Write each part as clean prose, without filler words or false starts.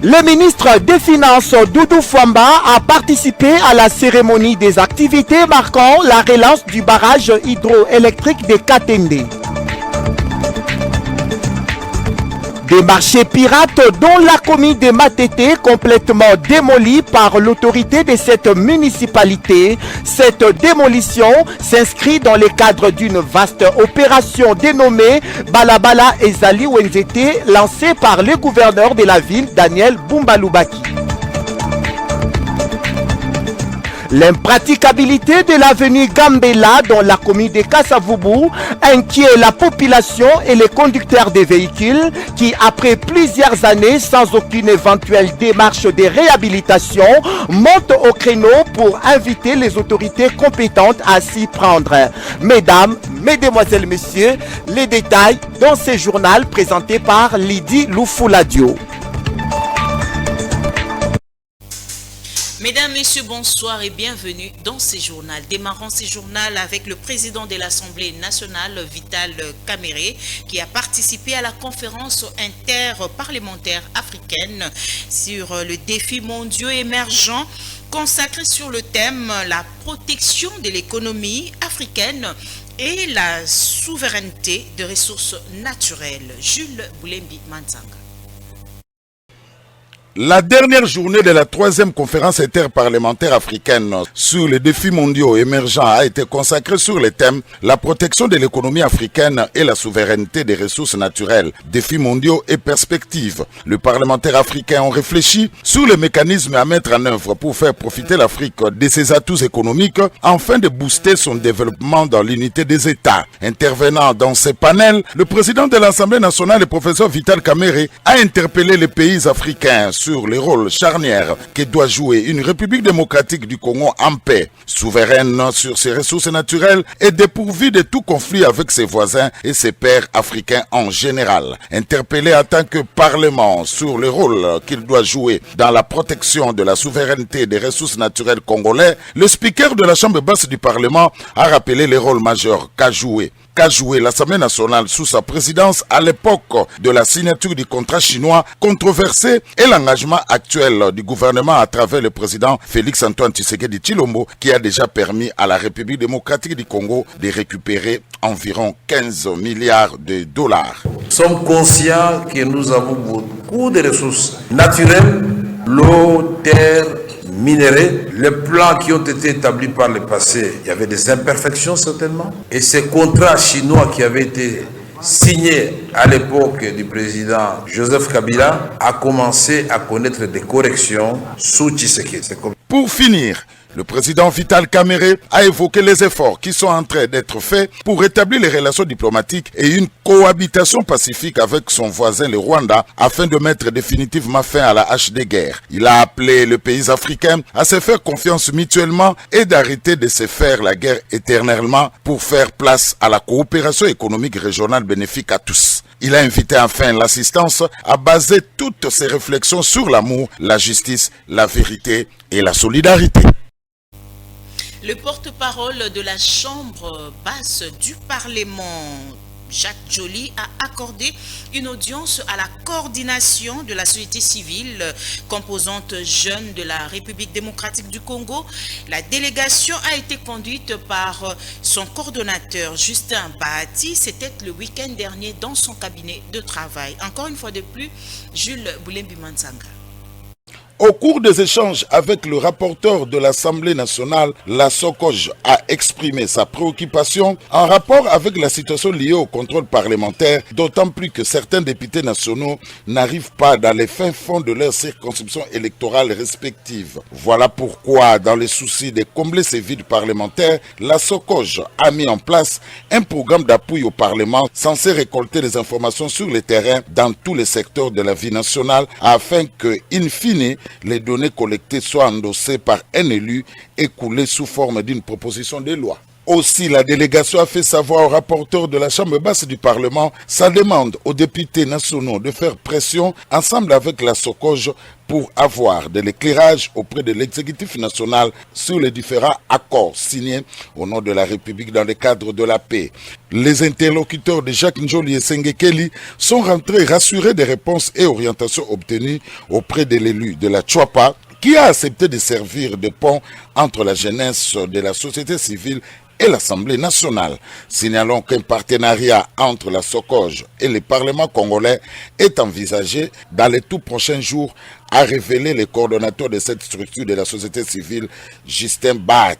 Le ministre des Finances Doudou Fwamba a participé à la cérémonie des activités marquant la relance du barrage hydroélectrique de Katende. Des marchés pirates dont la commune de Matete complètement démolie par l'autorité de cette municipalité. Cette démolition s'inscrit dans le cadre d'une vaste opération dénommée Balabala Ezali Wenzete lancée par le gouverneur de la ville Daniel Bumbalubaki. L'impraticabilité de l'avenue Gambela dans la commune de Kasavubu inquiète la population et les conducteurs des véhicules qui, après plusieurs années sans aucune éventuelle démarche de réhabilitation, montent au créneau pour inviter les autorités compétentes à s'y prendre. Mesdames, mesdemoiselles, messieurs, les détails dans ce journal présenté par Lydie Loufou-Ladio. Mesdames, Messieurs, bonsoir et bienvenue dans ce journal. Démarrons ce journal avec le président de l'Assemblée nationale, Vital Kamerhe, qui a participé à la conférence interparlementaire africaine sur le défi mondiaux émergent consacré sur le thème la protection de l'économie africaine et la souveraineté des ressources naturelles. Jules Boulembi Manzanga. La dernière journée de la 3e conférence interparlementaire africaine sur les défis mondiaux émergents a été consacrée sur les thèmes la protection de l'économie africaine et la souveraineté des ressources naturelles, défis mondiaux et perspectives. Les parlementaires africains ont réfléchi sur les mécanismes à mettre en œuvre pour faire profiter l'Afrique de ses atouts économiques afin de booster son développement dans l'unité des États. Intervenant dans ces panels, le président de l'Assemblée nationale, le professeur Vital Kamerhe, a interpellé les pays africains sur les rôles charnières que doit jouer une République démocratique du Congo en paix, souveraine sur ses ressources naturelles et dépourvue de tout conflit avec ses voisins et ses pairs africains en général. Interpellé en tant que Parlement sur le rôle qu'il doit jouer dans la protection de la souveraineté des ressources naturelles congolais, le speaker de la Chambre basse du Parlement a rappelé les rôles majeurs qu'a joué l'Assemblée nationale sous sa présidence à l'époque de la signature du contrat chinois controversé et l'engagement actuel du gouvernement à travers le président Félix Antoine Tshisekedi Tshilombo qui a déjà permis à la République démocratique du Congo de récupérer environ 15 milliards de dollars. Nous sommes conscients que nous avons beaucoup de ressources naturelles, l'eau, terre, minéraux. Les plans qui ont été établis par le passé, il y avait des imperfections certainement. Et ces contrats chinois qui avaient été signés à l'époque du président Joseph Kabila a commencé à connaître des corrections sous Tshisekedi. Pour finir, le président Vital Kamerhe a évoqué les efforts qui sont en train d'être faits pour rétablir les relations diplomatiques et une cohabitation pacifique avec son voisin le Rwanda afin de mettre définitivement fin à la hache des guerres. Il a appelé les pays africains à se faire confiance mutuellement et d'arrêter de se faire la guerre éternellement pour faire place à la coopération économique régionale bénéfique à tous. Il a invité enfin l'assistance à baser toutes ses réflexions sur l'amour, la justice, la vérité et la solidarité. Le porte-parole de la Chambre basse du Parlement, Jacques Joly, a accordé une audience à la coordination de la société civile, composante jeune de la République démocratique du Congo. La délégation a été conduite par son coordonnateur Justin Bahati. C'était le week-end dernier dans son cabinet de travail. Encore une fois de plus, Jules Boulembi Manzanga. Au cours des échanges avec le rapporteur de l'Assemblée nationale, la SOCOJ a exprimé sa préoccupation en rapport avec la situation liée au contrôle parlementaire, d'autant plus que certains députés nationaux n'arrivent pas dans les fins fonds de leurs circonscriptions électorales respectives. Voilà pourquoi, dans le souci de combler ces vides parlementaires, la SOCOJ a mis en place un programme d'appui au Parlement censé récolter des informations sur le terrain dans tous les secteurs de la vie nationale afin que, in fine, les données collectées soient endossées par un élu et coulées sous forme d'une proposition de loi. Aussi, la délégation a fait savoir au rapporteur de la Chambre basse du Parlement sa demande aux députés nationaux de faire pression ensemble avec la SOCOJ pour avoir de l'éclairage auprès de l'exécutif national sur les différents accords signés au nom de la République dans le cadre de la paix. Les interlocuteurs de Jacques Njoli et Sengekeli sont rentrés rassurés des réponses et orientations obtenues auprès de l'élu de la Chouapa, qui a accepté de servir de pont entre la jeunesse de la société civile et l'Assemblée nationale. Signalons qu'un partenariat entre la SOCOJ et le Parlement congolais est envisagé dans les tout prochains jours, a révélé le coordonnateur de cette structure de la société civile, Justin Bat.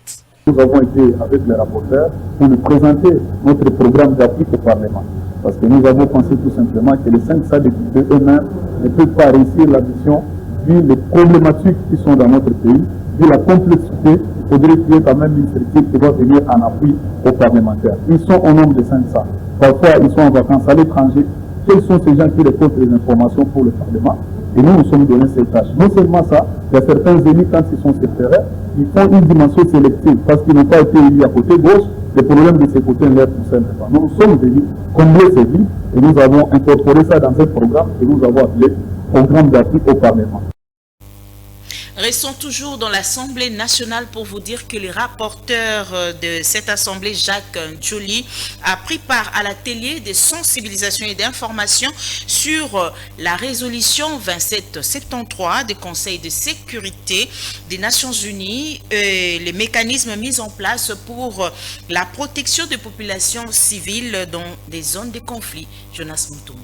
Nous avons été avec les rapporteurs pour nous présenter notre programme d'appui au Parlement. Parce que nous avons pensé tout simplement que les 500 députés eux-mêmes ne peuvent pas réussir la mission vu les problématiques qui sont dans notre pays, vu la complexité. Il faudrait qu'il y ait quand même une structure qui va venir en appui aux parlementaires. Ils sont au nombre de 500. Parfois, ils sont en vacances à l'étranger. Quels sont ces gens qui récoltent les informations pour le Parlement? Et nous sommes donnés ces tâches. Non seulement ça, il y a certains élus, quand ils sont secrétaires, ils font une dimension sélective parce qu'ils n'ont pas été élus à côté gauche. Les problèmes de ces côtés l'air tout simplement. Nous sommes venus combler ces vies et nous avons incorporé ça dans un programme que nous avons appelé Programme d'appui au Parlement. Restons toujours dans l'Assemblée nationale pour vous dire que le rapporteur de cette Assemblée, Jacques Njoli, a pris part à l'atelier de sensibilisation et d'information sur la résolution 2773 du Conseil de sécurité des Nations Unies et les mécanismes mis en place pour la protection des populations civiles dans des zones de conflit. Jonas Mutombo.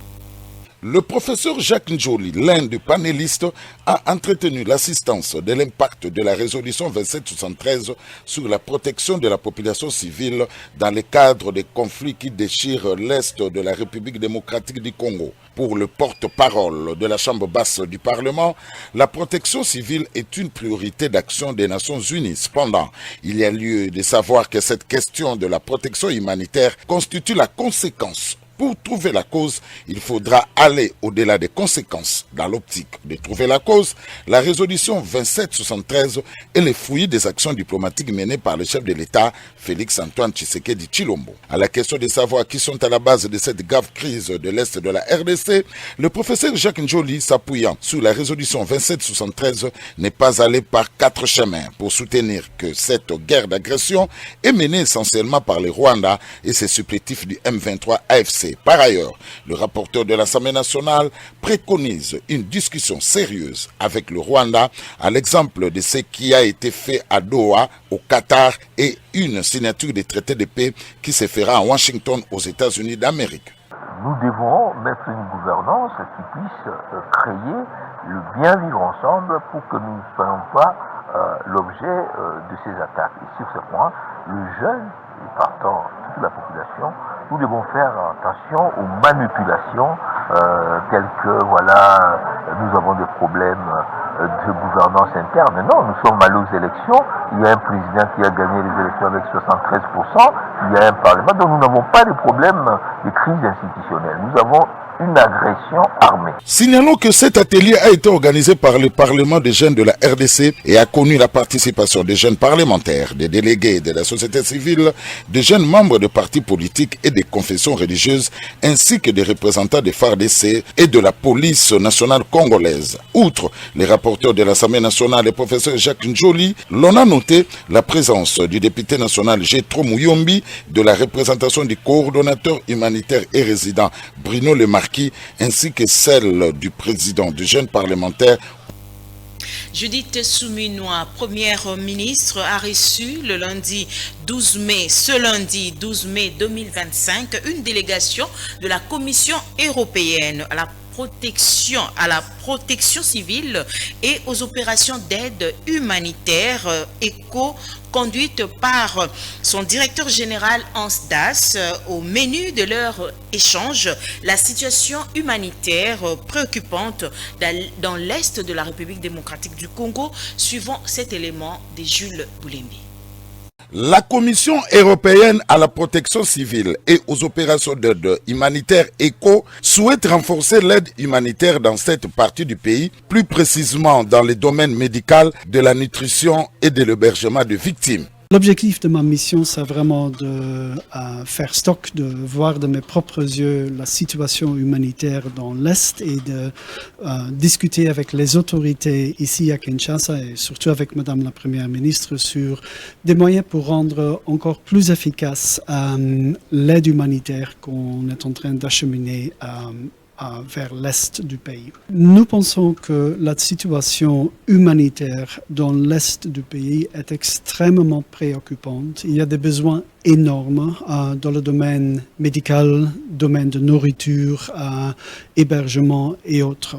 Le professeur Jacques Njoli, l'un des panélistes, a entretenu l'assistance de l'impact de la résolution 2773 sur la protection de la population civile dans le cadre des conflits qui déchirent l'Est de la République démocratique du Congo. Pour le porte-parole de la Chambre basse du Parlement, la protection civile est une priorité d'action des Nations Unies. Cependant, il y a lieu de savoir que cette question de la protection humanitaire constitue la conséquence. Pour trouver la cause, il faudra aller au-delà des conséquences. Dans l'optique de trouver la cause, la résolution 2773 est le fruit des actions diplomatiques menées par le chef de l'État, Félix-Antoine Tshisekedi Tshilombo. À la question de savoir qui sont à la base de cette grave crise de l'Est de la RDC, le professeur Jacques Njoli, s'appuyant sur la résolution 2773, n'est pas allé par 4 chemins pour soutenir que cette guerre d'agression est menée essentiellement par le Rwanda et ses supplétifs du M23 AFC. Par ailleurs, le rapporteur de l'Assemblée nationale préconise une discussion sérieuse avec le Rwanda à l'exemple de ce qui a été fait à Doha, au Qatar, et une signature des traités de paix qui se fera à Washington, aux États-Unis d'Amérique. Nous devons mettre une gouvernance qui puisse créer le bien vivre ensemble pour que nous ne soyons pas l'objet de ces attaques. Et sur ce point, le jeune, et partant toute la population, nous devons faire attention aux manipulations telles que, voilà, nous avons des problèmes de gouvernance interne. Non, nous sommes allés aux élections. Il y a un président qui a gagné les élections avec 73%. Il y a un parlement. Donc nous n'avons pas de problème de crise institutionnelle. Nous avons une agression armée. Signalons que cet atelier a été organisé par le Parlement des jeunes de la RDC et a connu la participation des jeunes parlementaires, des délégués de la société civile, des jeunes membres de partis politiques et des confessions religieuses, ainsi que des représentants des FARDC et de la police nationale congolaise. Outre les rapporteurs de l'Assemblée nationale, le professeur Jacques Njoli, l'on a noté la présence du député national Gétro Mouyombi, de la représentation du coordonnateur humanitaire et résident Bruno Lemarquis, ainsi que celle du président du jeune parlementaire. Judith Souminois, première ministre, a reçu le lundi 12 mai, ce lundi 12 mai 2025, une délégation de la Commission européenne à la protection civile et aux opérations d'aide humanitaire conduite par son directeur général Hans Das. Au menu de leur échange, la situation humanitaire préoccupante dans l'Est de la République démocratique du Congo, suivant cet élément de Jules Boulembi. La Commission européenne à la protection civile et aux opérations d'aide humanitaire ECHO souhaite renforcer l'aide humanitaire dans cette partie du pays, plus précisément dans les domaines médical, de la nutrition et de l'hébergement de victimes. L'objectif de ma mission, c'est vraiment de faire stock, de voir de mes propres yeux la situation humanitaire dans l'Est et de discuter avec les autorités ici à Kinshasa et surtout avec Madame la Première ministre sur des moyens pour rendre encore plus efficace l'aide humanitaire qu'on est en train d'acheminer vers l'est du pays. Nous pensons que la situation humanitaire dans l'est du pays est extrêmement préoccupante. Il y a des besoins énormes dans le domaine médical, domaine de nourriture, hébergement et autres.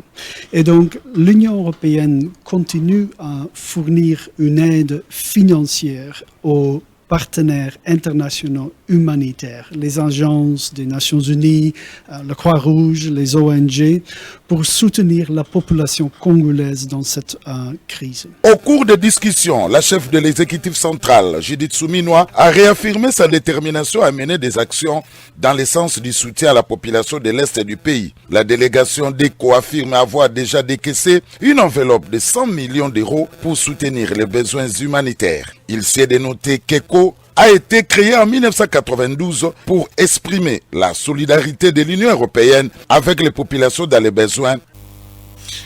Et donc l'Union européenne continue à fournir une aide financière aux partenaires internationaux humanitaires, les agences des Nations Unies, la Croix-Rouge, les ONG, pour soutenir la population congolaise dans cette crise. Au cours des discussions, la chef de l'exécutif central, Judith Suminwa, a réaffirmé sa détermination à mener des actions dans le sens du soutien à la population de l'Est du pays. La délégation d'ECO affirme avoir déjà décaissé une enveloppe de 100 millions d'euros pour soutenir les besoins humanitaires. Il s'est dénoté qu'ECO a été créé en 1992 pour exprimer la solidarité de l'Union européenne avec les populations dans les besoins.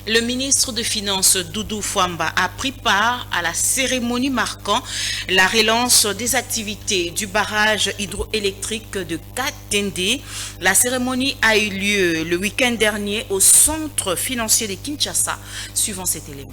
Le ministre de Finances Doudou Fwamba a pris part à la cérémonie marquant la relance des activités du barrage hydroélectrique de Katende. La cérémonie a eu lieu le week-end dernier au centre financier de Kinshasa, suivant cet élément.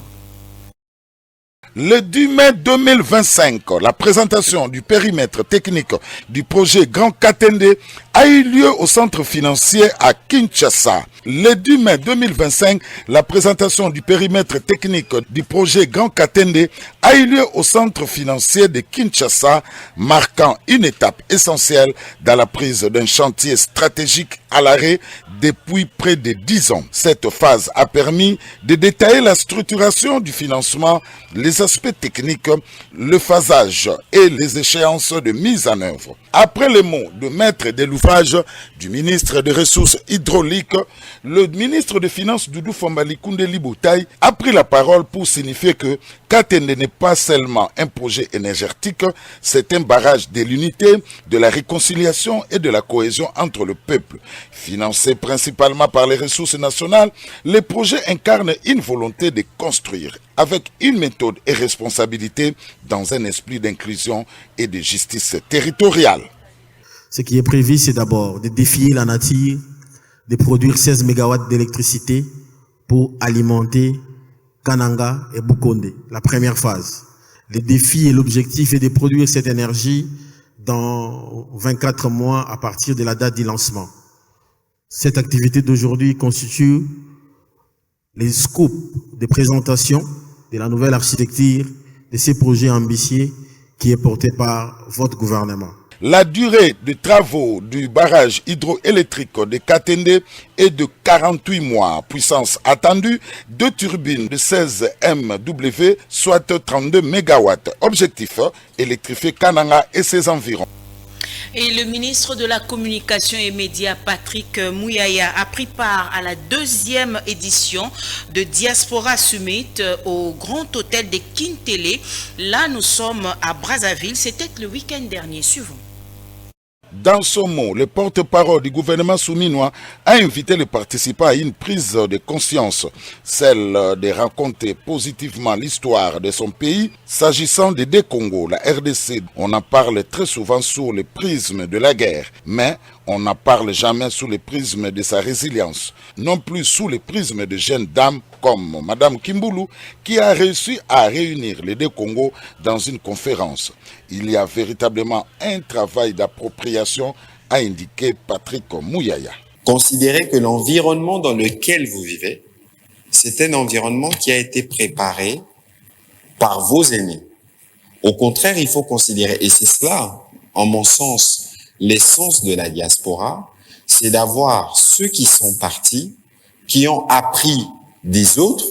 Le 10 mai 2025, la présentation du périmètre technique du projet Grand Katende a eu lieu au centre financier à Kinshasa. Le 10 mai 2025, la présentation du périmètre technique du projet Grand Katende a eu lieu au centre financier de Kinshasa, marquant une étape essentielle dans la prise d'un chantier stratégique à l'arrêt depuis près de 10 ans. Cette phase a permis de détailler la structuration du financement, les aspects techniques, le phasage et les échéances de mise en œuvre. Après les mots de maître de l'ouvrage du ministre des Ressources hydrauliques, le ministre des Finances Doudou Fwamba Likundeli Boutaï a pris la parole pour signifier que Katende n'est pas seulement un projet énergétique, c'est un barrage de l'unité, de la réconciliation et de la cohésion entre le peuple. Financé principalement par les ressources nationales, le projet incarne une volonté de construire avec une méthode et responsabilité dans un esprit d'inclusion et de justice territoriale. Ce qui est prévu, c'est d'abord de défier la nature, de produire 16 MW d'électricité pour alimenter Kananga et Bukonde, la première phase. Le défi et l'objectif est de produire cette énergie dans 24 mois à partir de la date du lancement. Cette activité d'aujourd'hui constitue les scopes de présentation de la nouvelle architecture de ces projets ambitieux qui est porté par votre gouvernement. La durée de travaux du barrage hydroélectrique de Katende est de 48 mois. Puissance attendue, 2 turbines de 16 MW, soit 32 MW. Objectif, électrifier Kananga et ses environs. Et le ministre de la Communication et Médias, Patrick Muyaya, a pris part à la 2e édition de Diaspora Summit au Grand Hôtel de Kintele. Là, nous sommes à Brazzaville. C'était le week-end dernier. Suivons. Dans son mot, le porte-parole du gouvernement souminois a invité les participants à une prise de conscience, celle de raconter positivement l'histoire de son pays. S'agissant des deux Congos, la RDC, on en parle très souvent sous le prisme de la guerre, mais on n'en parle jamais sous le prisme de sa résilience, non plus sous le prisme de jeunes dames comme Madame Kimbulu, qui a réussi à réunir les deux Congos dans une conférence. Il y a véritablement un travail d'appropriation, a indiqué Patrick Muyaya. Considérez que l'environnement dans lequel vous vivez, c'est un environnement qui a été préparé par vos aînés. Au contraire, il faut considérer, et c'est cela, en mon sens, l'essence de la diaspora, c'est d'avoir ceux qui sont partis, qui ont appris des autres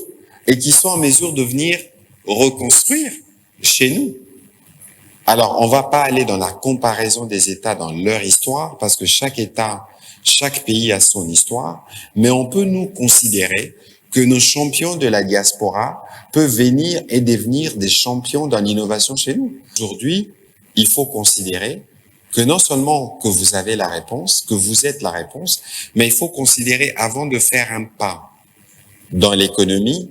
et qui sont en mesure de venir reconstruire chez nous. Alors, on va pas aller dans la comparaison des États dans leur histoire, parce que chaque État, chaque pays a son histoire, mais on peut nous considérer que nos champions de la diaspora peuvent venir et devenir des champions dans l'innovation chez nous. Aujourd'hui, il faut considérer que non seulement que vous avez la réponse, que vous êtes la réponse, mais il faut considérer avant de faire un pas dans l'économie,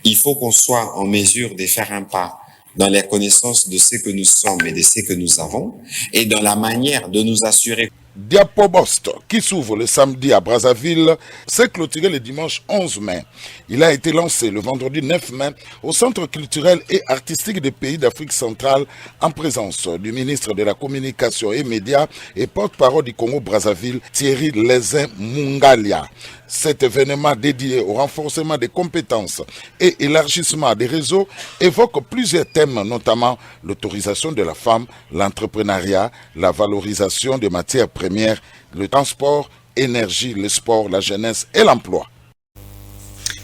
il faut qu'on soit en mesure de faire un pas dans la connaissance de ce que nous sommes et de ce que nous avons, et dans la manière de nous assurer. Diapobost, qui s'ouvre le samedi à Brazzaville, s'est clôturé le dimanche 11 mai. Il a été lancé le vendredi 9 mai au Centre culturel et artistique des pays d'Afrique centrale en présence du ministre de la Communication et Médias et porte-parole du Congo-Brazzaville, Thierry Lézin Mungalia. Cet événement dédié au renforcement des compétences et élargissement des réseaux évoque plusieurs thèmes, notamment l'autorisation de la femme, l'entrepreneuriat, la valorisation des matières premières, le transport, l'énergie, le sport, la jeunesse et l'emploi.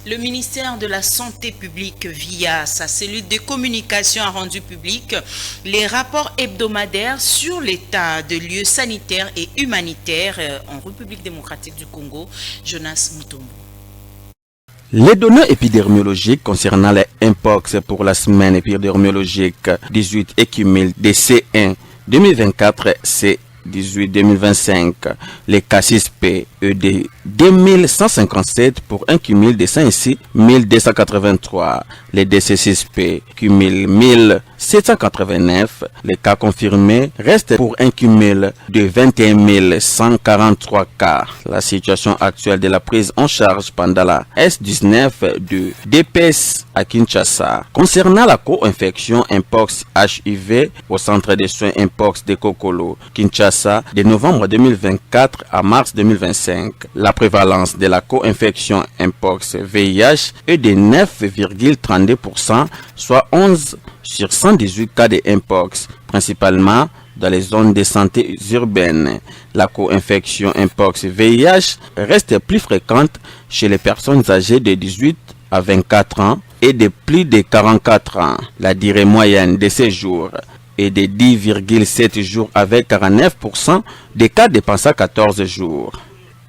Le ministère de la Santé publique, via sa cellule de communication, a rendu public les rapports hebdomadaires sur l'état de lieux sanitaires et humanitaires en République démocratique du Congo. Jonas Mutombo. Les données épidémiologiques concernant les Mpox pour la semaine épidémiologique 18 écumule des C1 2024 C 18-2025, les cas suspects ED 2157 pour un cumul de 5 1283, les décès suspects cumul 1789, les cas confirmés restent pour un cumul de 21 143 cas. La situation actuelle de la prise en charge pendant la S19 de DPS à Kinshasa. Concernant la co-infection Mpox HIV au centre de soins Mpox de Kokolo, Kinshasa, de novembre 2024 à mars 2025, la prévalence de la co-infection Mpox VIH est de 9,32%, soit 11 sur 118 cas de Mpox, principalement dans les zones de santé urbaines. La co-infection Mpox VIH reste plus fréquente chez les personnes âgées de 18 à 24 ans et de plus de 44 ans. La durée moyenne de ces jours est de 10,7 jours avec 49% des cas dépassant 14 jours.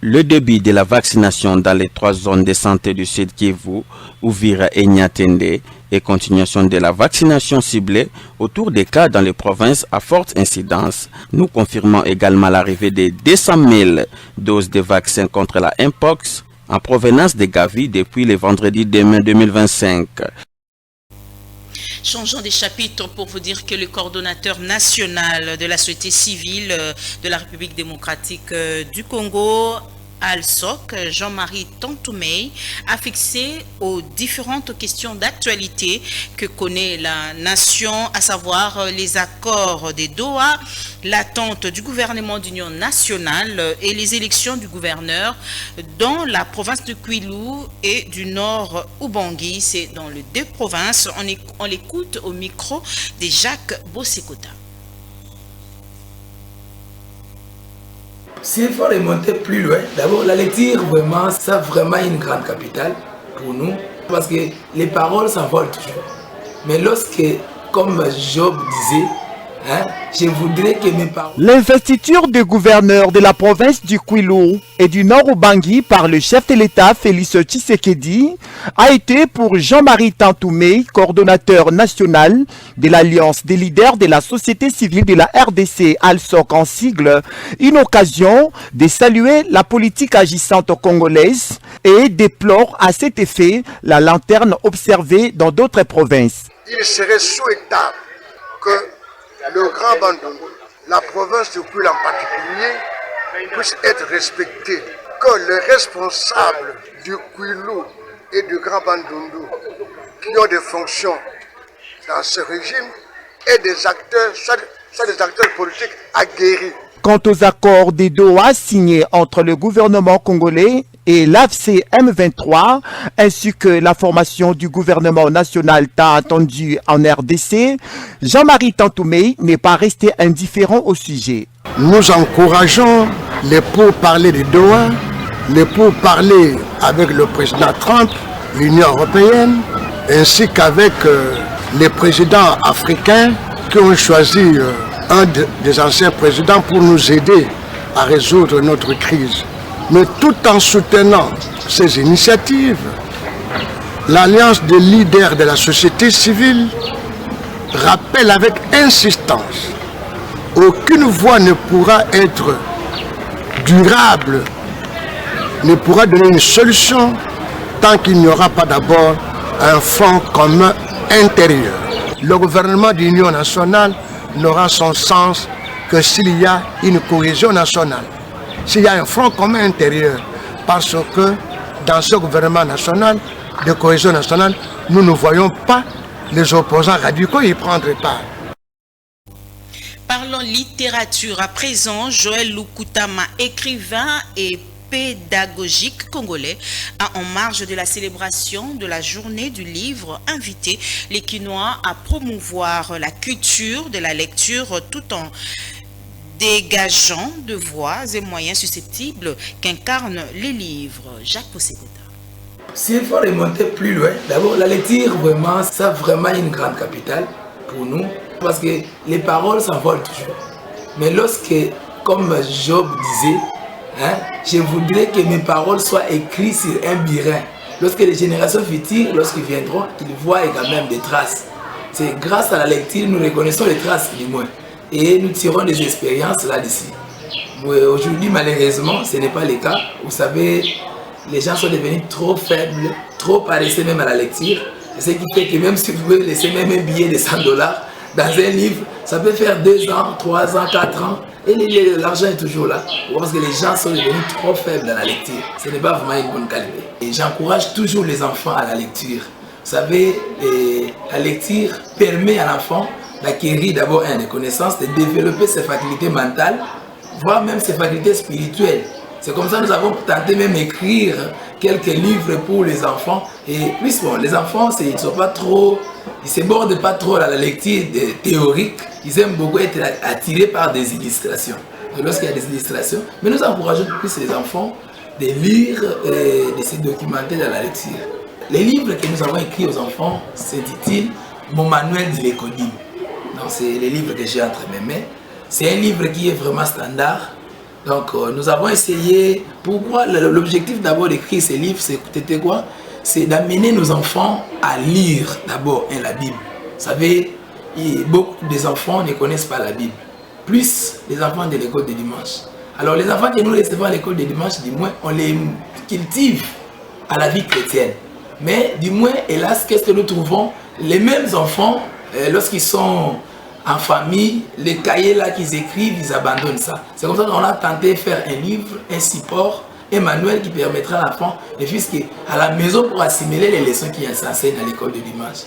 Le début de la vaccination dans les 3 zones de santé du Sud Kivu, Uvira et Niatende, et continuation de la vaccination ciblée autour des cas dans les provinces à forte incidence. Nous confirmons également l'arrivée de 200 000 doses de vaccins contre la Mpox en provenance de Gavi depuis le vendredi 2 mai 2025. Changeons des chapitres pour vous dire que le coordonnateur national de la société civile de la République démocratique du Congo, ALSOC, Jean-Marie Tantoumei, a fixé aux différentes questions d'actualité que connaît la nation, à savoir les accords des Doha, l'attente du gouvernement d'union nationale et les élections du gouverneur dans la province de Kwilu et du nord Ubangi. C'est dans les 2 provinces. On l'écoute au micro de Jacques Bossekota. S'il faut remonter plus loin, d'abord la lecture, vraiment, c'est vraiment une grande capitale pour nous, parce que les paroles s'envolent toujours. Mais lorsque, comme Job disait, je voudrais que mes paroles... L'investiture du gouverneur de la province du Kwilu et du Nord Ubangi par le chef de l'État Félix Tshisekedi a été pour Jean-Marie Tantoumei, coordonnateur national de l'Alliance des leaders de la société civile de la RDC, ALSOC en sigle, une occasion de saluer la politique agissante congolaise et déplore à cet effet la lanterne observée dans d'autres provinces. Il serait souhaitable que le Grand Bandundu, la province de Kwilu en particulier, puisse être respectée, que les responsables du Kwilu et du Grand Bandundu qui ont des fonctions dans ce régime et des acteurs, soit des acteurs politiques aguerris. Quant aux accords des Doha signés entre le gouvernement congolais et l'AFC M23, ainsi que la formation du gouvernement national tant attendu en RDC, Jean-Marie Tantoumei n'est pas resté indifférent au sujet. Nous encourageons les pourparlers de Doha, les pourparlers avec le président Trump, l'Union européenne, ainsi qu'avec les présidents africains qui ont choisi un des anciens présidents pour nous aider à résoudre notre crise. Mais tout en soutenant ces initiatives, l'Alliance des leaders de la société civile rappelle avec insistance aucune voie ne pourra être durable, ne pourra donner une solution tant qu'il n'y aura pas d'abord un front commun intérieur. Le gouvernement de l'Union nationale n'aura son sens que s'il y a une cohésion nationale, s'il y a un front commun intérieur, parce que dans ce gouvernement national, de cohésion nationale, nous ne voyons pas les opposants radicaux y prendre part. Parlons littérature à présent. Joël Lukutama, écrivain et pédagogique congolais, a en marge de la célébration de la journée du livre invité les Quinois à promouvoir la culture de la lecture tout en dégageant de voix et moyens susceptibles qu'incarnent les livres. Jacques Possédéda. S'il faut remonter plus loin, d'abord la lecture, vraiment, ça vraiment une grande capitale pour nous, parce que les paroles s'envolent toujours. Mais lorsque, comme Job disait, je voudrais que mes paroles soient écrites sur un burin. Lorsque les générations futures, lorsqu'ils viendront, qu'ils voient quand même des traces. C'est grâce à la lecture nous reconnaissons les traces du moins. Et nous tirons des expériences là-dessus. Aujourd'hui, malheureusement, ce n'est pas le cas. Vous savez, les gens sont devenus trop faibles, trop paresseux même à la lecture. Ce qui fait que même si vous pouvez laisser même un billet de $100 dans un livre, ça peut faire 2 ans, 3 ans, 4 ans. Et l'argent est toujours là. Parce que les gens sont devenus trop faibles dans la lecture. Ce n'est pas vraiment une bonne qualité. Et j'encourage toujours les enfants à la lecture. Vous savez, la lecture permet à l'enfant d'acquérir d'abord des connaissances, de développer ses facultés mentales, voire même ses facultés spirituelles. C'est comme ça que nous avons tenté même d'écrire quelques livres pour les enfants. Et plus bon, les enfants, ils sont pas trop, ils se bordent pas trop à la lecture théorique. Ils aiment beaucoup être attirés par des illustrations. Et lorsqu'il y a des illustrations, mais nous encourageons plus les enfants de lire et de se documenter dans la lecture. Les livres que nous avons écrits aux enfants s'intitulent Mon manuel de l'économie. C'est les livres que j'ai entre mes mains. C'est un livre qui est vraiment standard. Donc nous avons essayé, pourquoi l'objectif d'abord d'écrire ces livres, c'était quoi? C'est d'amener nos enfants à lire d'abord la Bible. Vous savez, beaucoup des enfants ne connaissent pas la Bible, plus les enfants de l'école de dimanche. Alors les enfants que nous recevons à l'école de dimanche, du moins, on les cultive à la vie chrétienne. Mais du moins, hélas, qu'est-ce que nous trouvons? Les mêmes enfants, lorsqu'ils sont en famille, les cahiers là qu'ils écrivent, ils abandonnent ça. C'est comme ça qu'on a tenté de faire un livre, un support, un manuel qui permettra à l'enfant de fisquer à la maison pour assimiler les leçons qui s'enseignent à l'école de dimanche.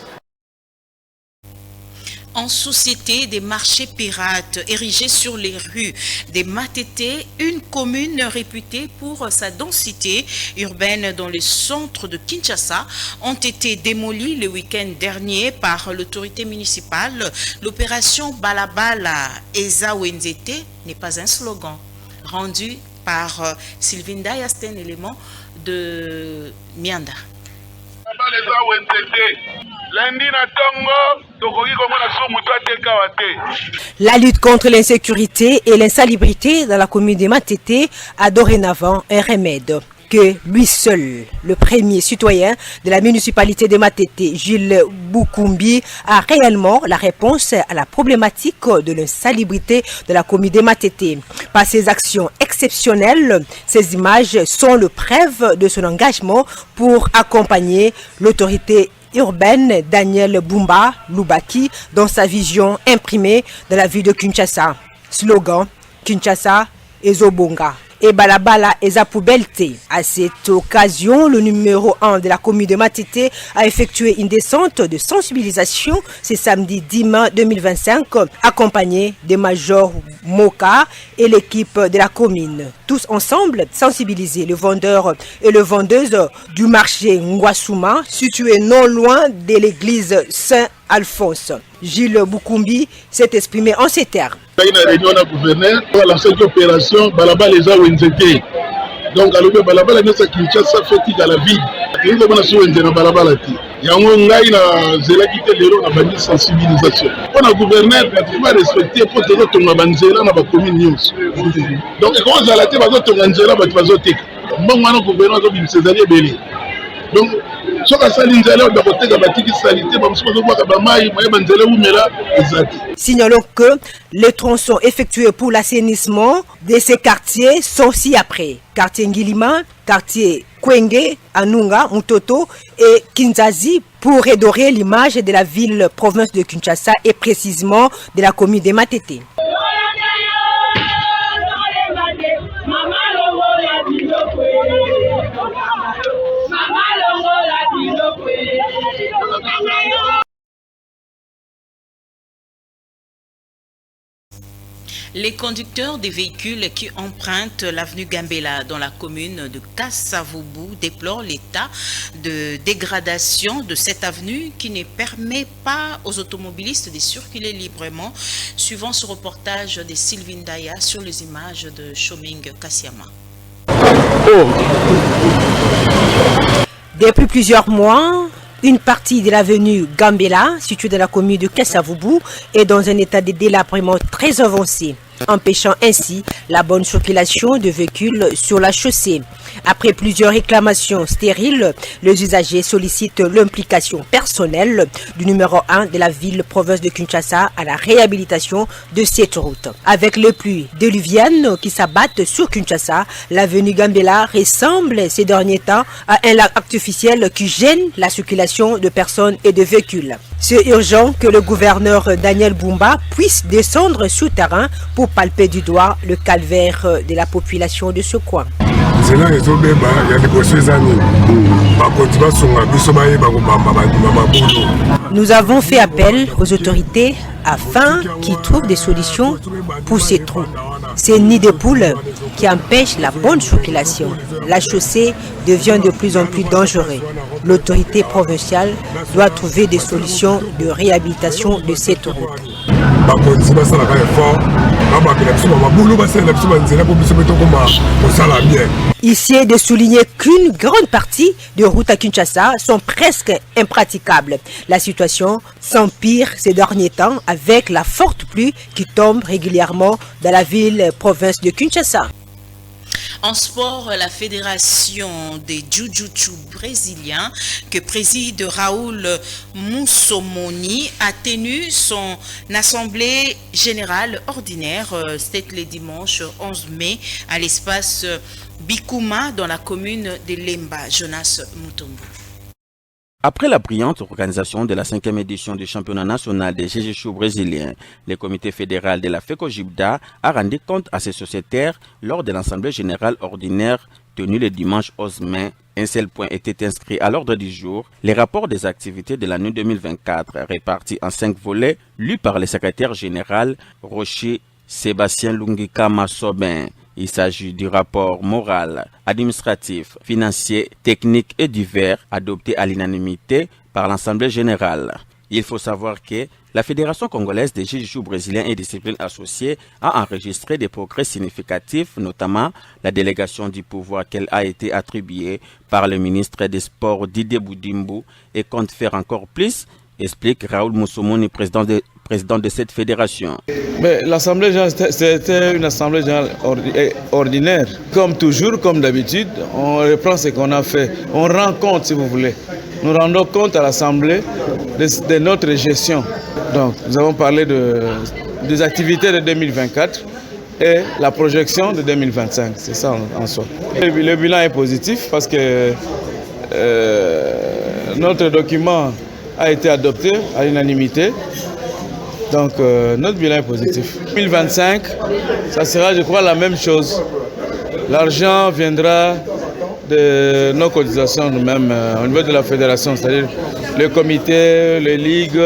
En société des marchés pirates érigés sur les rues des Matete, une commune réputée pour sa densité urbaine dans le centre de Kinshasa, ont été démolis le week-end dernier par l'autorité municipale. L'opération Balabala Eza Wenzete n'est pas un slogan. Rendu par Sylvain Dayasten, élément de Mianda. La lutte contre l'insécurité et l'insalubrité dans la commune de Matete a dorénavant un remède que lui seul, le premier citoyen de la municipalité de Matete, Gilles Bukumbi, a réellement la réponse à la problématique de l'insalubrité de la commune de Matete. Par ses actions exceptionnelles, ces images sont le preuve de son engagement pour accompagner l'autorité urbaine Daniel Bumba Lubaki dans sa vision imprimée dans la ville de Kinshasa. Slogan Kinshasa Ezobonga et Balabala Ezapubelte. À cette occasion, le numéro 1 de la commune de Matete a effectué une descente de sensibilisation ce samedi 10 mai 2025, accompagné des majors Moka et l'équipe de la commune. Tous ensemble, sensibiliser les vendeurs et les vendeuses du marché Ngwasuma, situé non loin de l'église Saint-Alphonse. Gilles Bukumbi s'est exprimé en ces termes. Il y a une réunion de gouverneur pour lancer une opération Balabala Eza Wenzete. Donc, à l'objet Balabala Eza Kinshasa fait à la ville. Il y a une soirée dans Balabala. Il y a une zélakité de l'eau dans la sensibilisation. Pour le gouverneur, il va respecter pour que nous avons dans la commune. Donc, comment ça a été, nous avons un gouverneur qui est belé. Donc, signalons que les tronçons effectués pour l'assainissement de ces quartiers sont ci-après. Quartier Ngilima, quartier Kwenge, Anunga, Mutoto et Kinzazi pour redorer l'image de la ville-province de Kinshasa et précisément de la commune de Matete. Les conducteurs des véhicules qui empruntent l'avenue Gambela dans la commune de Kasavubu déplorent l'état de dégradation de cette avenue qui ne permet pas aux automobilistes de circuler librement, suivant ce reportage de Sylvine Daya sur les images de Shoming Kassiama. Depuis plusieurs mois, une partie de l'avenue Gambela, située dans la commune de Kasavubu, est dans un état de délabrement très avancé, empêchant ainsi la bonne circulation de véhicules sur la chaussée. Après plusieurs réclamations stériles, les usagers sollicitent l'implication personnelle du numéro 1 de la ville-province de Kinshasa à la réhabilitation de cette route. Avec les pluies diluviennes qui s'abattent sur Kinshasa, l'avenue Gambela ressemble ces derniers temps à un lac artificiel qui gêne la circulation de personnes et de véhicules. C'est urgent que le gouverneur Daniel Bumba puisse descendre sur terrain pour palper du doigt le calvaire de la population de ce coin. Nous avons fait appel aux autorités afin qu'ils trouvent des solutions pour ces trous. Ces nids de poules qui empêchent la bonne circulation. La chaussée devient de plus en plus dangereuse. L'autorité provinciale doit trouver des solutions de réhabilitation de cette route. Ici est de souligner qu'une grande partie des routes à Kinshasa sont presque impraticables. La situation s'empire ces derniers temps avec la forte pluie qui tombe régulièrement dans la ville-province de Kinshasa. En sport, la fédération des Jiu-Jitsu brésiliens que préside Raoul Musomoni a tenu son assemblée générale ordinaire, c'était le dimanche 11 mai à l'espace Bikuma dans la commune de Lemba. Jonas Mutombo. Après la brillante organisation de la 5e édition du championnat national des jiu-jitsu brésiliens, le comité fédéral de la FECOJIBDA a rendu compte à ses sociétaires lors de l'Assemblée générale ordinaire tenue le dimanche 11 mai. Un seul point était inscrit à l'ordre du jour, les rapports des activités de l'année 2024 répartis en 5 volets, lus par le secrétaire général Rocher Sébastien Lungika Massobin. Il s'agit du rapport moral, administratif, financier, technique et divers adopté à l'unanimité par l'Assemblée générale. Il faut savoir que la Fédération congolaise des jiu-jitsu brésiliens et disciplines associées a enregistré des progrès significatifs, notamment la délégation du pouvoir qu'elle a été attribuée par le ministre des Sports Didier Boudimbu et compte faire encore plus, explique Raoul Musomoni, président de cette fédération. L'Assemblée générale, c'était une Assemblée générale ordinaire. Comme toujours, comme d'habitude, on reprend ce qu'on a fait. On rend compte, si vous voulez. Nous rendons compte à l'Assemblée de notre gestion. Donc, nous avons parlé des activités de 2024 et la projection de 2025. C'est ça en soi. Le bilan est positif parce que notre document a été adopté à l'unanimité. Donc notre bilan est positif. 2025, ça sera, je crois, la même chose. L'argent viendra de nos cotisations nous-mêmes au niveau de la fédération, c'est-à-dire le comité, les ligues,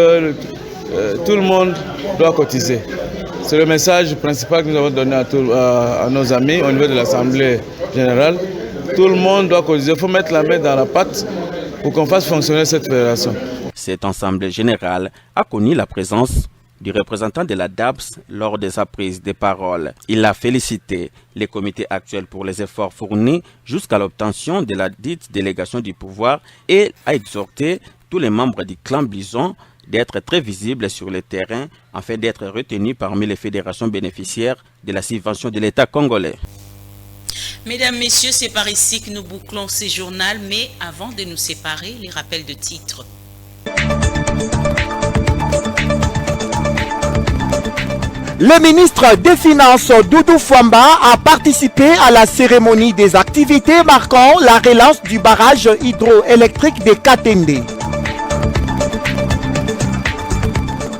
tout le monde doit cotiser. C'est le message principal que nous avons donné à nos amis au niveau de l'Assemblée générale. Tout le monde doit cotiser. Il faut mettre la main dans la pâte pour qu'on fasse fonctionner cette fédération. Cette Assemblée générale a connu la présence du représentant de la DAPS lors de sa prise de parole. Il a félicité les comités actuels pour les efforts fournis jusqu'à l'obtention de la dite délégation du pouvoir et a exhorté tous les membres du clan Blison d'être très visibles sur le terrain afin d'être retenus parmi les fédérations bénéficiaires de la subvention de l'État congolais. Mesdames, Messieurs, c'est par ici que nous bouclons ce journal, mais avant de nous séparer, les rappels de titres. Le ministre des Finances, Doudou Fwamba, a participé à la cérémonie des activités marquant la relance du barrage hydroélectrique de Katende.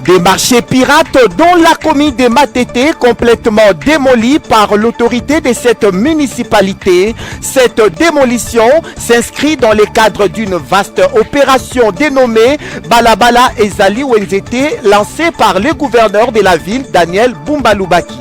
Des marchés pirates dont la commune de Matete complètement démolie par l'autorité de cette municipalité. Cette démolition s'inscrit dans le cadre d'une vaste opération dénommée Balabala Ezali Wenzete lancée par le gouverneur de la ville Daniel Bumbalubaki.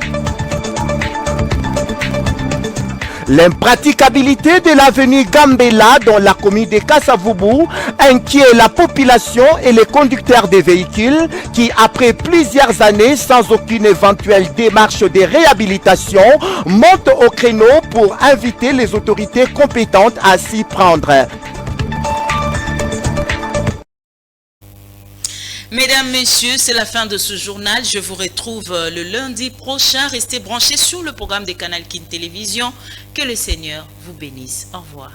L'impraticabilité de l'avenue Gambela dans la commune de Kasavubu inquiète la population et les conducteurs des véhicules qui, après plusieurs années sans aucune éventuelle démarche de réhabilitation, montent au créneau pour inviter les autorités compétentes à s'y prendre. Mesdames, Messieurs, c'est la fin de ce journal. Je vous retrouve le lundi prochain. Restez branchés sur le programme de Canal Kin Télévision. Que le Seigneur vous bénisse. Au revoir.